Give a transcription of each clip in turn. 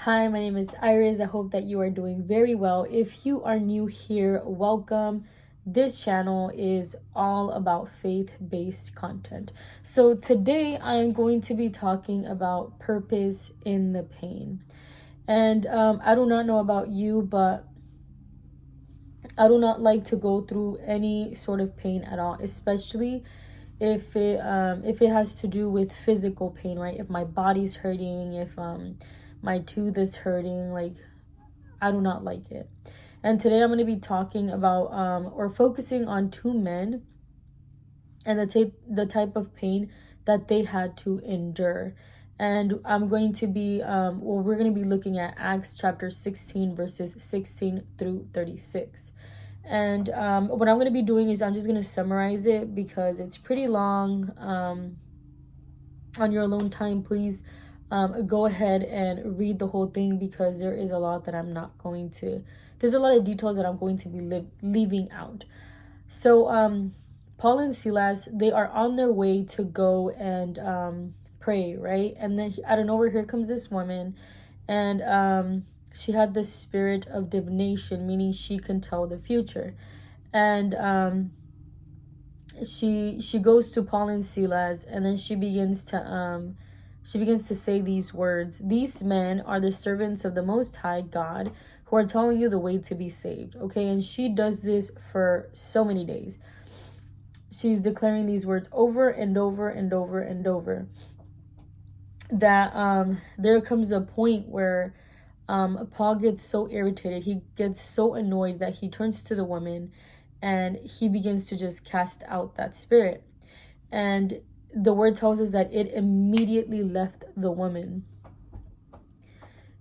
Hi, my name is Iris. I hope that you are doing very well. If you are new here, welcome. This channel is all about faith-based content. So today I am going to be talking about purpose in the pain. And I do not know about you, but I do not like to go through any sort of pain at all, especially if it has to do with physical pain, right? If my body's hurting, if my tooth is hurting, like I do not like it. And today I'm going to be talking about or focusing on two men and the type of pain that they had to endure. And I'm going to be we're going to be looking at Acts chapter 16 verses 16 through 36. And what I'm going to be doing is I'm just going to summarize it because it's pretty long. On your alone time, please go ahead and read the whole thing because there is a lot that I'm not going to, there's a lot of details that I'm going to be leaving out. So Paul and Silas, they are on their way to go and pray, right? And then out of nowhere, here comes this woman, and she had the spirit of divination, meaning she can tell the future. And she goes to Paul and Silas, and then she begins to say these words: "These men are the servants of the Most High God, who are telling you the way to be saved." Okay, and she does this for so many days. She's declaring these words over and over and over and over. That there comes a point where Paul gets so irritated, he gets so annoyed that he turns to the woman and he begins to just cast out that spirit. And the word tells us that it immediately left the woman.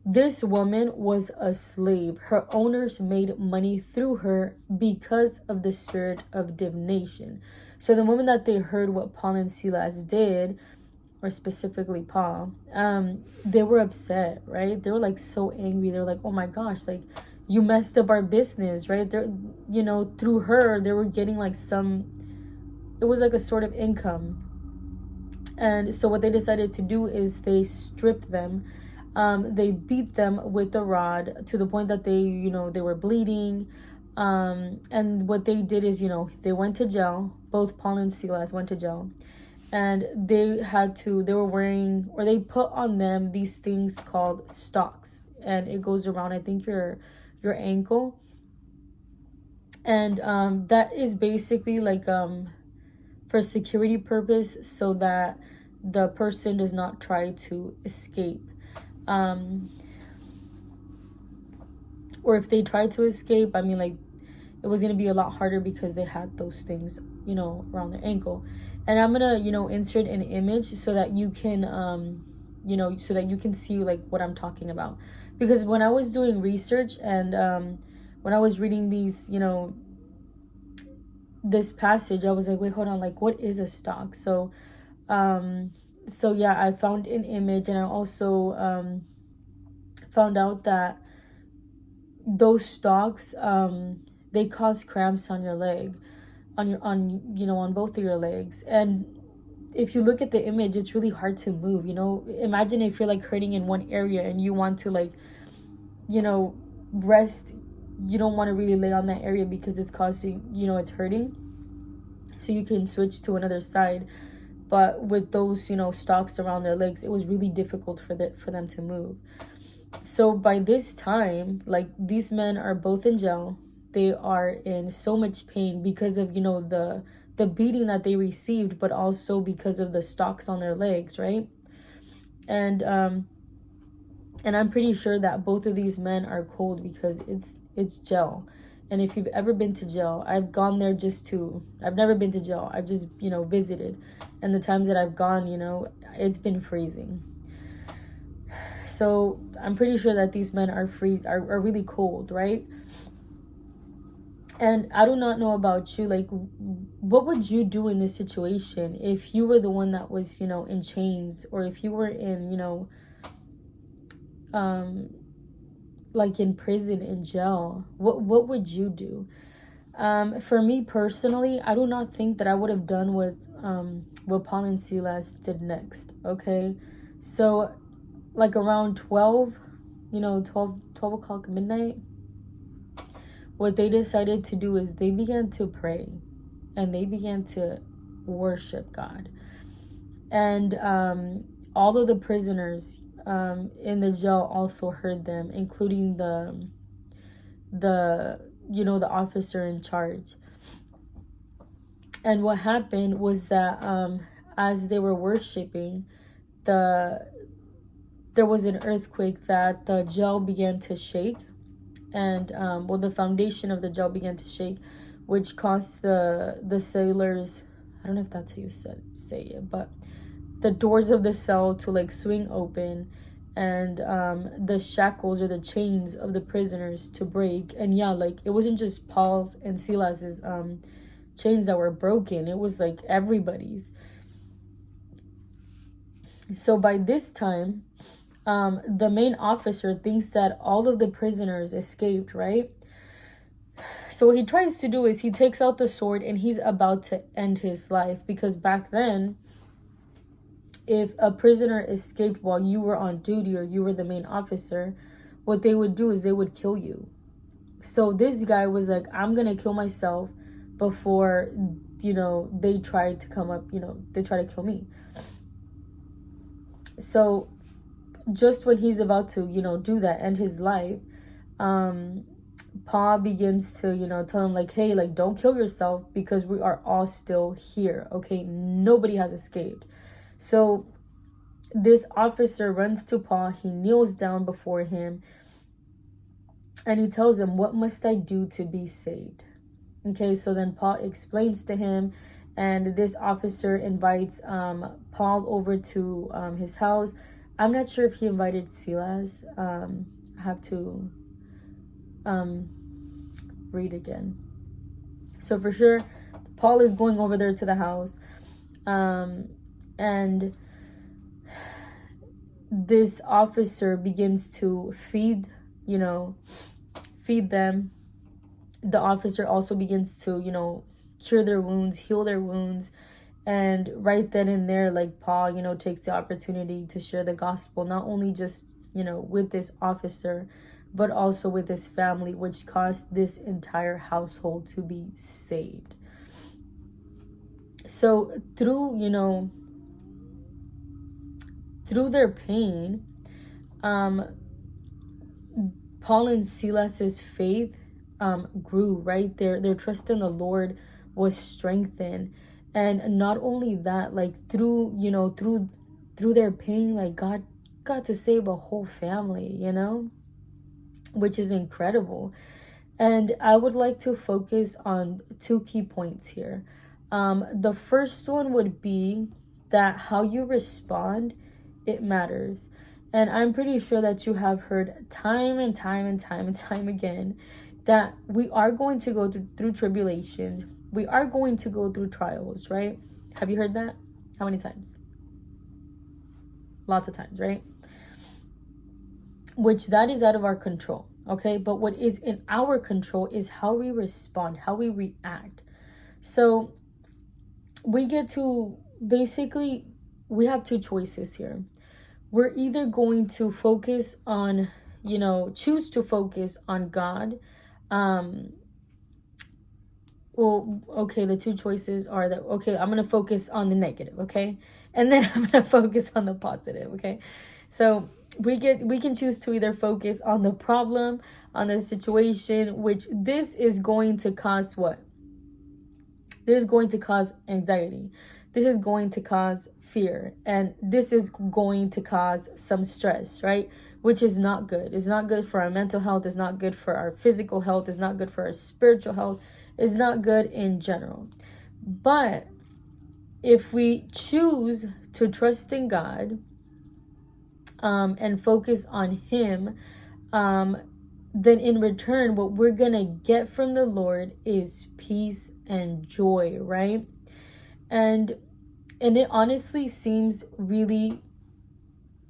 This woman was a slave. Her owners made money through her because of the spirit of divination. So the moment that they heard what Paul and Silas did, or specifically Paul, they were upset, right? They were like so angry. They're like, oh my gosh, like you messed up our business, right? They're, through her, they were getting like it was like a sort of income. And so what they decided to do is they stripped them. They beat them with a rod to the point that they were bleeding. And what they did is, they went to jail. Both Paul and Silas went to jail. And they were wearing, or they put on them these things called stocks. And it goes around, I think, your ankle. And that is basically like for security purpose, so that the person does not try to escape. Or if they try to escape, I mean, like, it was going to be a lot harder because they had those things, around their ankle. And I'm going to, insert an image so that you can, so that you can see, like, what I'm talking about. Because when I was doing research and when I was reading these, this passage, I was like, wait, hold on, like, what is a stock? So yeah, I found an image, and I also found out that those stocks, they cause cramps on your leg, on both of your legs. And if you look at the image, it's really hard to move. Imagine if you're like hurting in one area and you want to, like, rest. You don't want to really lay on that area because it's causing, it's hurting, so you can switch to another side. But with those, stocks around their legs, it was really difficult for them to move. So by this time, like, these men are both in jail. They are in so much pain because of, the beating that they received, but also because of the stocks on their legs, right? And I'm pretty sure that both of these men are cold because it's jail. And if you've ever been to jail, I've gone there I've never been to jail. I've just, visited. And the times that I've gone, it's been freezing. So I'm pretty sure that these men are really cold, right? And I do not know about you, like, what would you do in this situation if you were the one that was, in chains, or if you were in, like in prison, in jail? What would you do? For me personally, I do not think that I would have done what Paul and Silas did next. Okay, so like around 12 12 o'clock midnight, what they decided to do is they began to pray and they began to worship God. And all of the prisoners in the jail also heard them, including the officer in charge. And what happened was that as they were worshiping, there was an earthquake that the jail began to shake, and the foundation of the jail began to shake, which caused the sailors, I don't know if that's how you say it, but the doors of the cell to like swing open, and the shackles or the chains of the prisoners to break. And yeah, like it wasn't just Paul's and Silas's chains that were broken, it was like everybody's. So by this time, the main officer thinks that all of the prisoners escaped, right? So what he tries to do is he takes out the sword and he's about to end his life, because back then, if a prisoner escaped while you were on duty or you were the main officer, what they would do is they would kill you. So this guy was like, I'm gonna kill myself before they try to come up, they try to kill me. So just when he's about to do that, end his life, Paul begins to tell him like, hey, like don't kill yourself, because we are all still here, okay? Nobody has escaped. So this officer runs to Paul, he kneels down before him, and he tells him, what must I do to be saved? Okay, so then Paul explains to him, and this officer invites Paul over to his house. I'm not sure if he invited Silas. I have to read again. So for sure, Paul is going over there to the house. And this officer begins to feed them. The officer also begins to, cure their wounds, heal their wounds. And right then and there, like Paul, takes the opportunity to share the gospel, not only just, with this officer, but also with his family, which caused this entire household to be saved. So through their pain, Paul and Silas's faith grew, right? Their trust in the Lord was strengthened. And not only that, like through their pain, like God got to save a whole family, which is incredible. And I would like to focus on two key points here. The first one would be that how you respond, it matters. And I'm pretty sure that you have heard time and time again that we are going to go through tribulations. We are going to go through trials, right? Have you heard that? How many times? Lots of times, right? Which that is out of our control, okay? But what is in our control is how we respond, how we react. So we get to basically, we have two choices here. We're either going to focus on, choose to focus on God. The two choices are that, okay, I'm going to focus on the negative, okay? And then I'm going to focus on the positive, okay? So we can choose to either focus on the problem, on the situation, which this is going to cause what? This is going to cause anxiety. This is going to cause fear. And this is going to cause some stress, right? Which is not good. It's not good for our mental health. It's not good for our physical health. It's not good for our spiritual health. It's not good in general. But if we choose to trust in God and focus on Him, then in return, what we're going to get from the Lord is peace and joy, right? And it honestly seems really,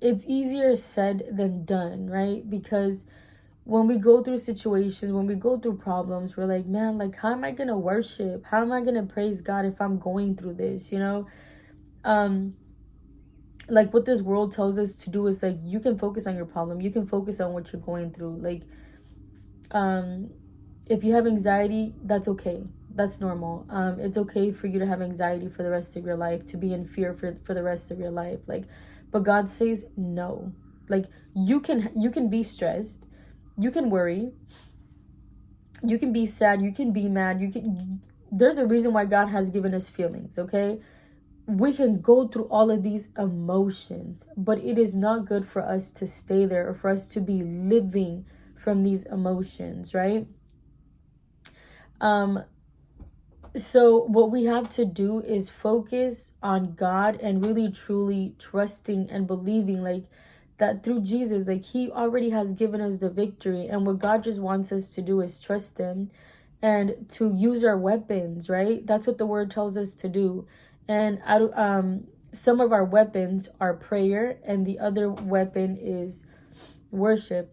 it's easier said than done, right? Because when we go through situations, when we go through problems, we're like, man, like, how am I going to worship? How am I going to praise God if I'm going through this, like what this world tells us to do is like, you can focus on your problem, you can focus on what you're going through. Like, if you have anxiety, that's okay, that's normal. It's okay for you to have anxiety for the rest of your life, to be in fear for the rest of your life. Like, but God says no. Like, you can be stressed, you can worry, you can be sad, you can be mad, there's a reason why God has given us feelings, okay? We can go through all of these emotions, but it is not good for us to stay there, or for us to be living from these emotions, right? So what we have to do is focus on God and really truly trusting and believing, like, that through Jesus, like, he already has given us the victory, and what God just wants us to do is trust him and to use our weapons, right? That's what the word tells us to do. And some of our weapons are prayer, and the other weapon is worship.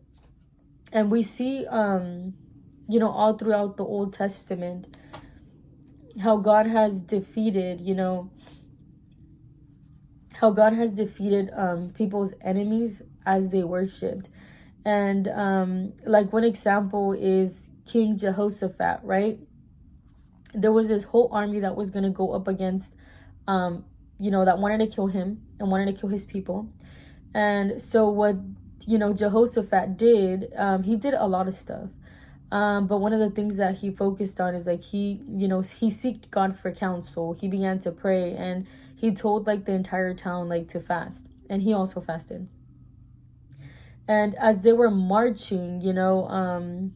And we see all throughout the Old Testament how God has defeated, people's enemies as they worshipped. And like, one example is King Jehoshaphat, right? There was this whole army that was going to go up against, that wanted to kill him and wanted to kill his people. And so what, Jehoshaphat did, he did a lot of stuff. But one of the things that he focused on is, like, he seeked God for counsel. He began to pray, and he told, like, the entire town, like, to fast. And he also fasted. And as they were marching, to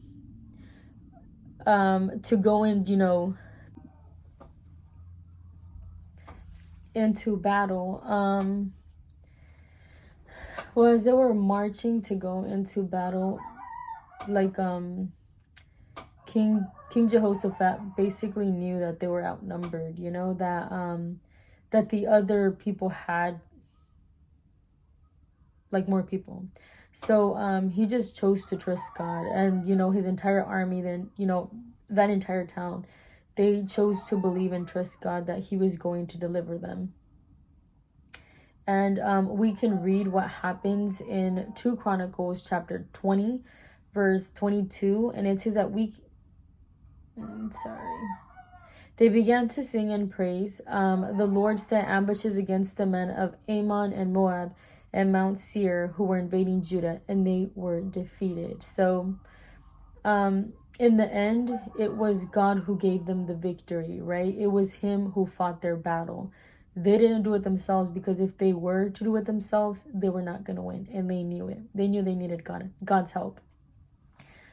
go in, into battle, as they were marching to go into battle, like, King Jehoshaphat basically knew that they were outnumbered, that the other people had, like, more people. So he just chose to trust God, and his entire army, then that entire town, they chose to believe and trust God that he was going to deliver them. And we can read what happens in 2 Chronicles chapter 20 verse 22, and it says that they began to sing and praise. The Lord set ambushes against the men of Ammon and Moab and Mount Seir, who were invading Judah, and they were defeated. So in the end, it was God who gave them the victory, right? It was him who fought their battle. They didn't do it themselves, because if they were to do it themselves, they were not going to win, and they knew it. They knew they needed God's help.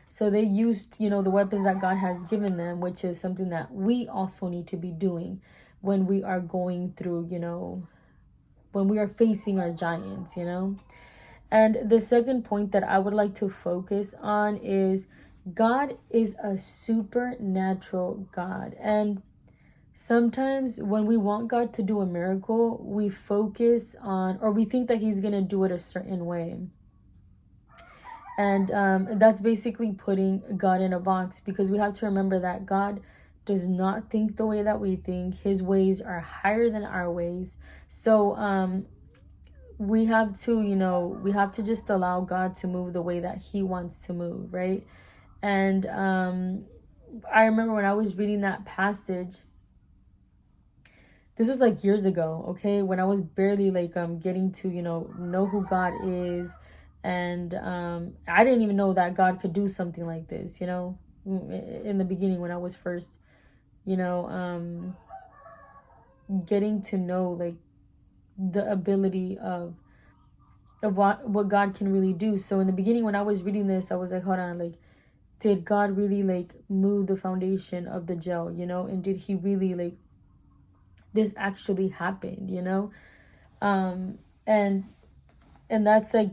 So they used, the weapons that God has given them, which is something that we also need to be doing when we are going through, when we are facing our giants, And the second point that I would like to focus on is God is a supernatural God. And sometimes when we want God to do a miracle, we focus on, or we think that he's going to do it a certain way. And that's basically putting God in a box, because we have to remember that God does not think the way that we think. His ways are higher than our ways. So we have to just allow God to move the way that he wants to move, right? And I remember when I was reading that passage, this was like years ago, okay, when I was barely like getting to know who God is. And I didn't even know that God could do something like this, in the beginning, when I was first, getting to know, like, the ability of what God can really do. So in the beginning, when I was reading this, I was like, hold on, like, did God really, like, move the foundation of the jail, and did he really, like, this actually happened, and that's like,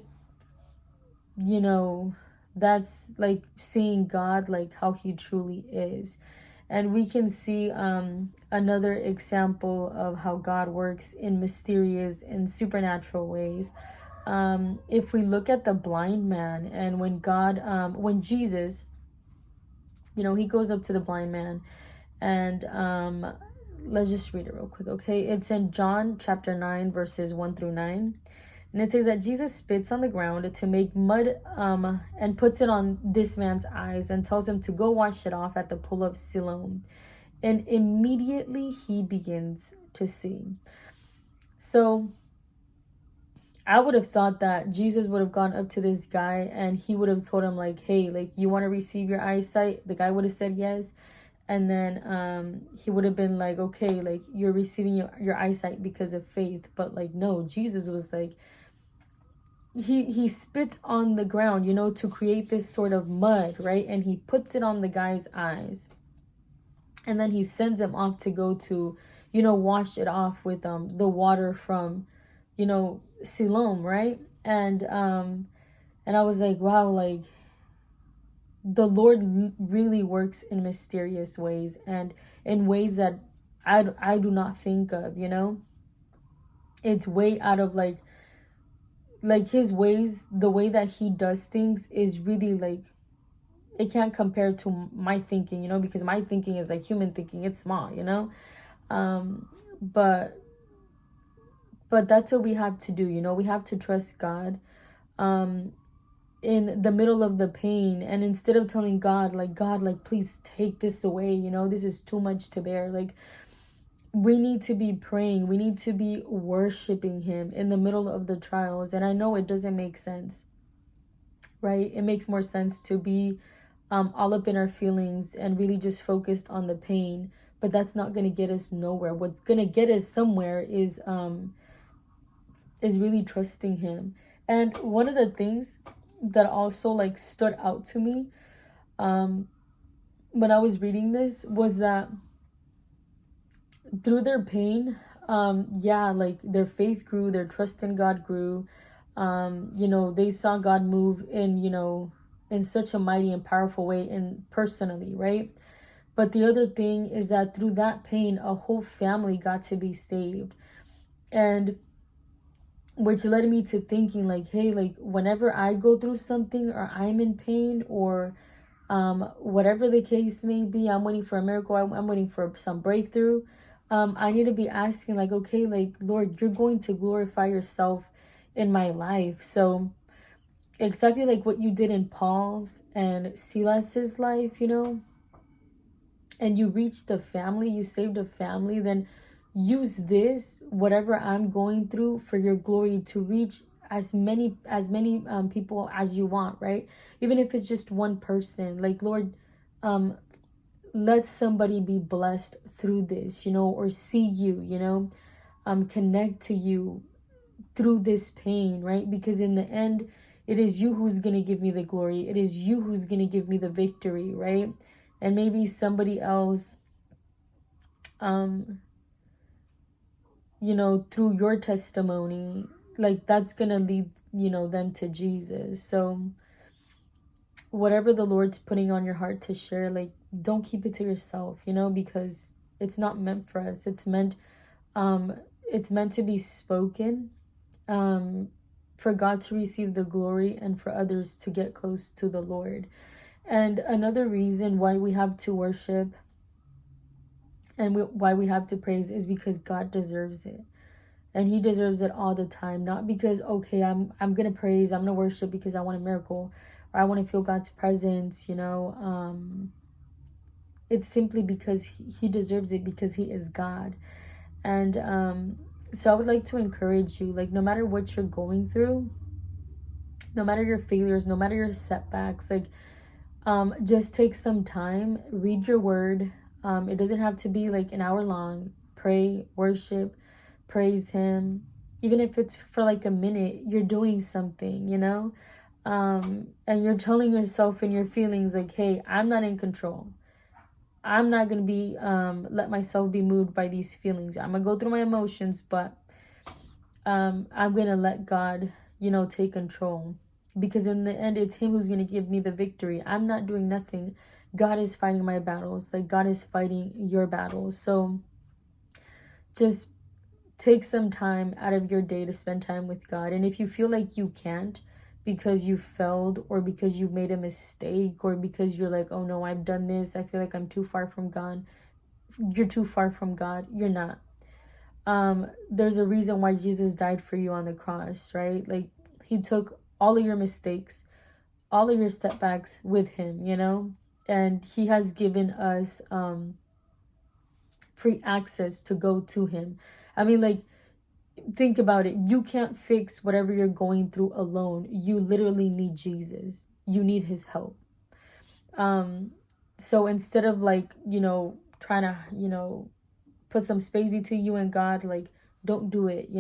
that's like seeing God, like, how he truly is. And we can see another example of how God works in mysterious and supernatural ways. If we look at the blind man, and when Jesus, he goes up to the blind man, and let's just read it real quick, okay? It's in John chapter 9, verses 1 through 9. And it says that Jesus spits on the ground to make mud and puts it on this man's eyes and tells him to go wash it off at the pool of Siloam. And immediately he begins to see. So I would have thought that Jesus would have gone up to this guy and he would have told him like, hey, like, you want to receive your eyesight? The guy would have said yes. And then he would have been like, okay, like, you're receiving your eyesight because of faith. But like, no, Jesus was like, he spits on the ground, you know, to create this sort of mud, right? And he puts it on the guy's eyes. And then he sends him off to go to, you know, wash it off with the water from, you know, Siloam, right? And I was like, wow, like, the Lord really works in mysterious ways and in ways that I do not think of, you know? It's way out of like his ways, the way that he does things is really like, it can't compare to my thinking, you know, because my thinking is like human thinking. It's small, you know? But that's what we have to do, you know? We have to trust God in the middle of the pain. And instead of telling God, like, please take this away, you know, this is too much to bear. Like, we need to be praying. We need to be worshiping him in the middle of the trials. And I know it doesn't make sense, right? It makes more sense to be all up in our feelings and really just focused on the pain. But that's not going to get us nowhere. What's going to get us somewhere is really trusting him. And one of the things that also like stood out to me when I was reading this was that through their pain, like, their faith grew, their trust in God grew. You know, they saw God move in, you know, in such a mighty and powerful way, and personally, right? But the other thing is that through that pain, a whole family got to be saved. And which led me to thinking like, hey, like, whenever I go through something or I'm in pain or whatever the case may be, I'm waiting for a miracle, I'm waiting for some breakthrough, I need to be asking like, okay, like, Lord, you're going to glorify yourself in my life. So exactly like what you did in Paul's and Silas's life, you know, and you reached a family, you saved a family, then use this, whatever I'm going through, for your glory, to reach as many people as you want, right? Even if it's just one person, like, Lord, let somebody be blessed through this, you know, or see you, you know, connect to you through this pain, right? Because in the end, it is you who's going to give me the glory. It is you who's going to give me the victory, right? And maybe somebody else, you know, through your testimony, like, that's going to lead, you know, them to Jesus. So whatever the Lord's putting on your heart to share, like, don't keep it to yourself, you know, because it's not meant for us. It's meant to be spoken, for God to receive the glory and for others to get close to the Lord. And another reason why we have to worship and why we have to praise is because God deserves it. And he deserves it all the time. Not because, okay, I'm going to praise, I'm going to worship because I want a miracle, or I want to feel God's presence, you know. It's simply because he deserves it, because he is God. And so I would like to encourage you, like, no matter what you're going through, no matter your failures, no matter your setbacks, like, just take some time, read your word. It doesn't have to be like an hour long. Pray, worship, praise him. Even if it's for like a minute, you're doing something, you know? And you're telling yourself and your feelings like, hey, I'm not in control. I'm not going to be, let myself be moved by these feelings. I'm going to go through my emotions, but I'm going to let God, you know, take control. Because in the end, it's him who's going to give me the victory. I'm not doing nothing. God is fighting my battles. Like, God is fighting your battles. So just take some time out of your day to spend time with God. And if you feel like you can't because you failed, or because you made a mistake, or because you're like, oh no, I've done this, I feel like I'm too far from God, you're too far from God. You're not. There's a reason why Jesus died for you on the cross, right? Like, he took all of your mistakes, all of your setbacks with him, you know? And he has given us free access to go to him. I mean, like, think about it. You can't fix whatever you're going through alone. You literally need Jesus. You need his help. So instead of, like, trying to, put some space between you and God, like, don't do it,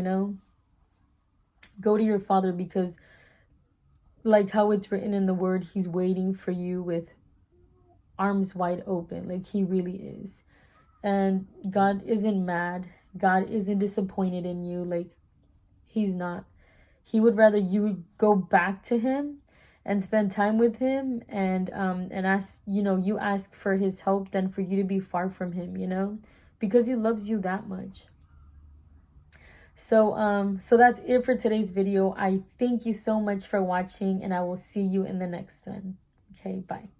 Go to your Father, because like how it's written in the word, he's waiting for you with arms wide open. Like, he really is. And God isn't mad. God isn't disappointed in you. Like, he's not. He would rather you go back to him and spend time with him, and ask, you ask for his help, than for you to be far from him, because he loves you that much. So that's it for today's video. I thank you so much for watching, and I will see you in the next one. Okay, bye.